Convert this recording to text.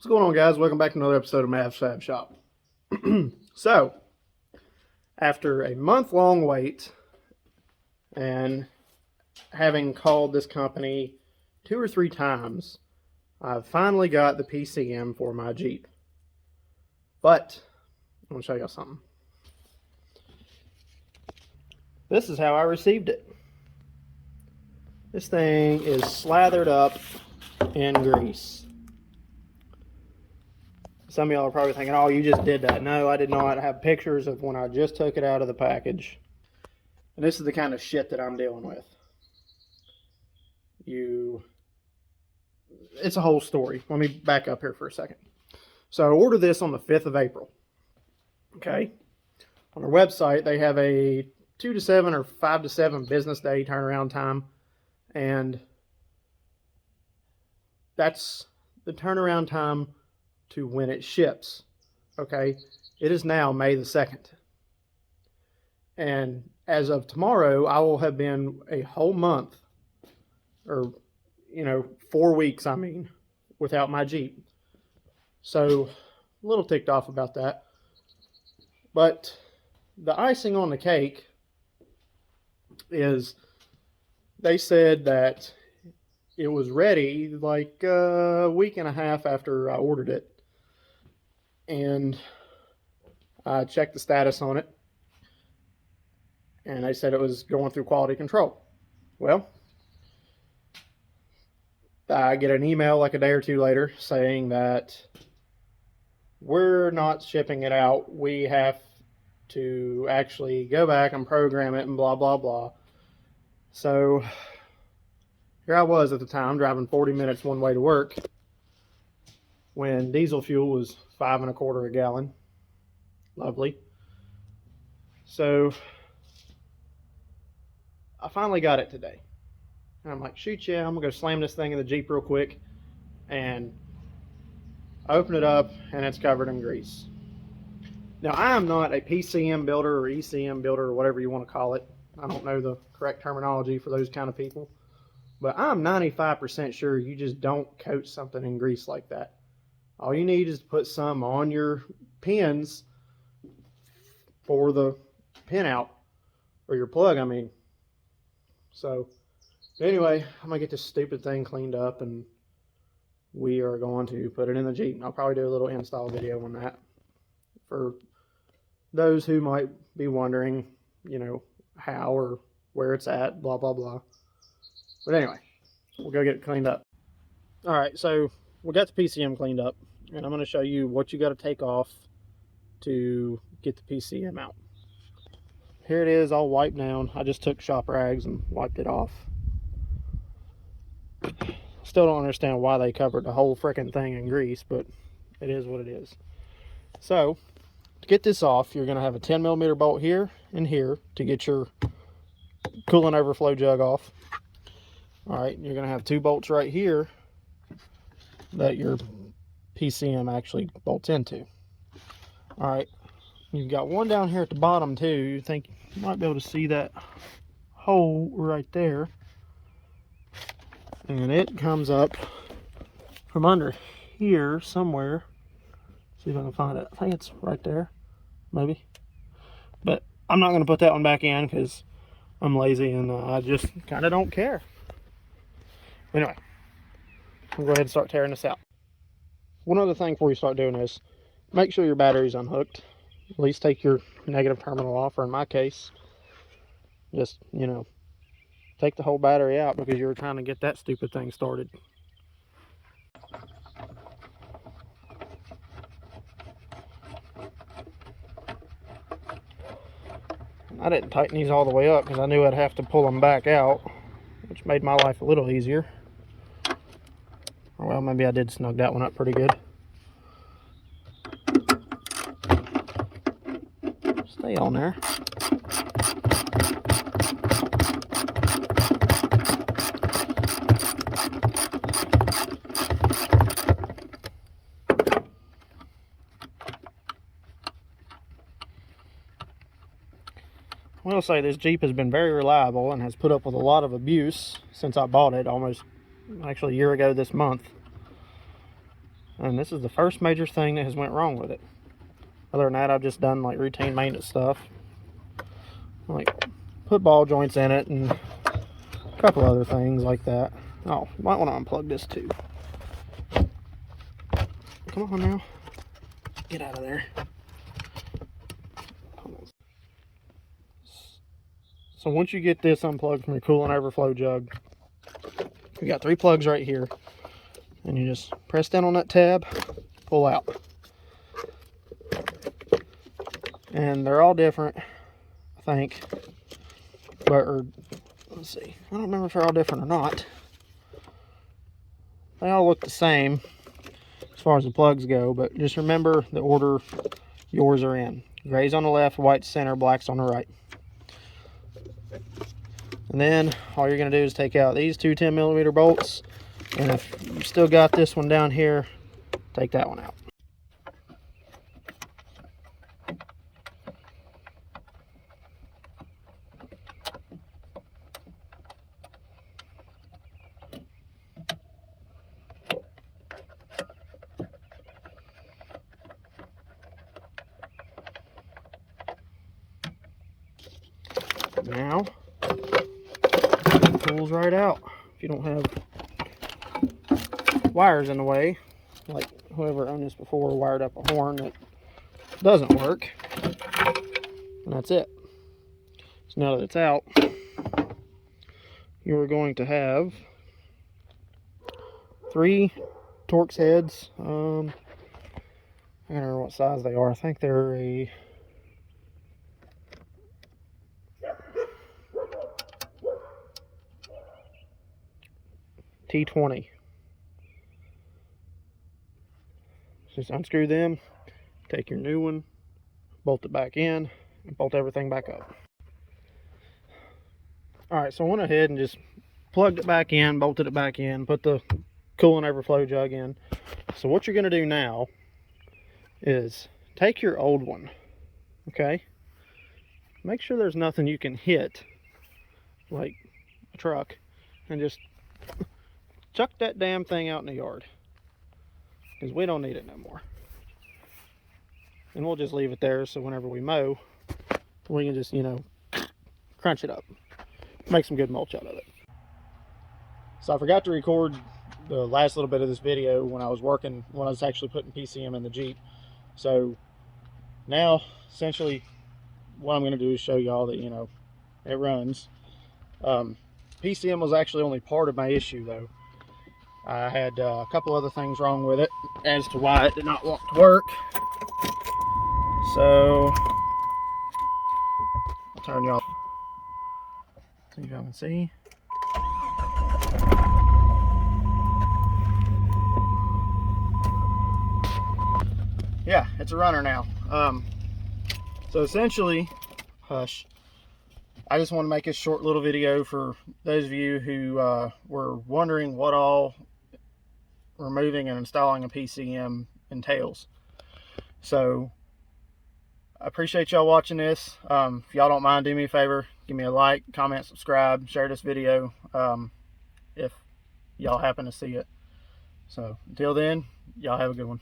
What's going on, guys? Welcome back to another episode of Mav's Fab Shop. So, after a month-long wait and having called this company 2 or 3 times, I've finally got the PCM for my Jeep. But, I'm going to show y'all something. This is how I received it. This thing is slathered up in grease. Some of y'all are probably thinking, oh, you just did that. No, I did not. I have pictures of when I just took it out of the package. And this is the kind of shit that I'm dealing with. It's a whole story. Let me back up here for a second. So I ordered this on the 5th of April. Okay? On their website, they have a 2 to 7 or 5 to 7 business day turnaround time. And that's the turnaround time to when it ships. Okay, it is now May the 2nd, and as of tomorrow I will have been a whole month, or 4 weeks, I mean, without my Jeep. So a little ticked off about that, but the icing on the cake is they said that it was ready like a week and a half after I ordered it. And I checked the status on it, and they said it was going through quality control. Well, I get an email like a day or two later saying that we're not shipping it out. We have to actually go back and program it and blah, blah, blah. So here I was at the time driving 40 minutes one way to work when diesel fuel was $5 1/4 a gallon. Lovely. So I finally got it today. And I'm like, shoot, yeah, I'm gonna go slam this thing in the Jeep real quick. And I open it up and it's covered in grease. Now, I am not a PCM builder or ECM builder or whatever you want to call it. I don't know the correct terminology for those kind of people. But I'm 95% sure you just don't coat something in grease like that. All you need is to put some on your pins for the pin out, or your plug, I mean. So, anyway, I'm going to get this stupid thing cleaned up, and we are going to put it in the Jeep. And I'll probably do a little install video on that for those who might be wondering, how or where it's at, blah, blah, blah. But anyway, we'll go get it cleaned up. All right, so we got the PCM cleaned up, and I'm going to show you what you got to take off to get the PCM out. Here it is, all wiped down. I just took shop rags and wiped it off. Still don't understand why they covered the whole freaking thing in grease, but it is what it is. So, to get this off, you're going to have a 10mm bolt here and here to get your coolant overflow jug off. All right, you're going to have 2 bolts right here that your PCM actually bolts into. All right, you've got one down here at the bottom too. You think you might be able to see that hole right there, and it comes up from under here somewhere. See if I can find it. I think it's right there, maybe. But I'm not going to put that one back in because I'm lazy and I just kind of don't care. Anyway, we'll go ahead and start tearing this out. One other thing before you start doing this, make sure your battery's unhooked. At least take your negative terminal off, or in my case, just, take the whole battery out because you were trying to get that stupid thing started. I didn't tighten these all the way up because I knew I'd have to pull them back out, which made my life a little easier. Or well, maybe I did snug that one up pretty good. Stay on there. I will say this Jeep has been very reliable and has put up with a lot of abuse since I bought it, almost actually a year ago this month. And this is the first major thing that has went wrong with it. Other than that, I've just done like routine maintenance stuff, like put ball joints in it and a couple other things like that. Oh, might want to unplug this too. Come on now, get out of there. So once you get this unplugged from your coolant overflow jug, you got 3 plugs right here, and you just press down on that tab, pull out. And they're all different, I think, but let's see, I don't remember if they're all different or not. They all look the same as far as the plugs go, but just remember the order yours are in. Gray's on the left, white's center, black's on the right. And then all you're going to do is take out these 2 10mm bolts, and if you've still got this one down here, take that one out. Now it pulls right out if you don't have wires in the way, like whoever owned this before wired up a horn that doesn't work, and that's it. So now that it's out, you're going to have 3 Torx heads. I don't remember what size they are. I think they're a T20. Just unscrew them, take your new one, bolt it back in, and bolt everything back up. Alright, so I went ahead and just plugged it back in, bolted it back in, put the coolant overflow jug in. So what you're going to do now is take your old one, okay? Make sure there's nothing you can hit, like a truck, and just chuck that damn thing out in the yard, because we don't need it no more. And we'll just leave it there so whenever we mow, we can just, you know, crunch it up, make some good mulch out of it. So I forgot to record the last little bit of this video when I was actually putting PCM in the Jeep. So now essentially what I'm going to do is show y'all that, you know, it runs. PCM was actually only part of my issue though. I had a couple other things wrong with it as to why it did not want to work. So I'll turn y'all, see if y'all can see. Yeah, it's a runner now. So essentially, hush. I just want to make a short little video for those of you who were wondering what all removing and installing a PCM entails. So I appreciate y'all watching this. If y'all don't mind, do me a favor, give me a like, comment, subscribe, share this video if y'all happen to see it. So until then, y'all have a good one.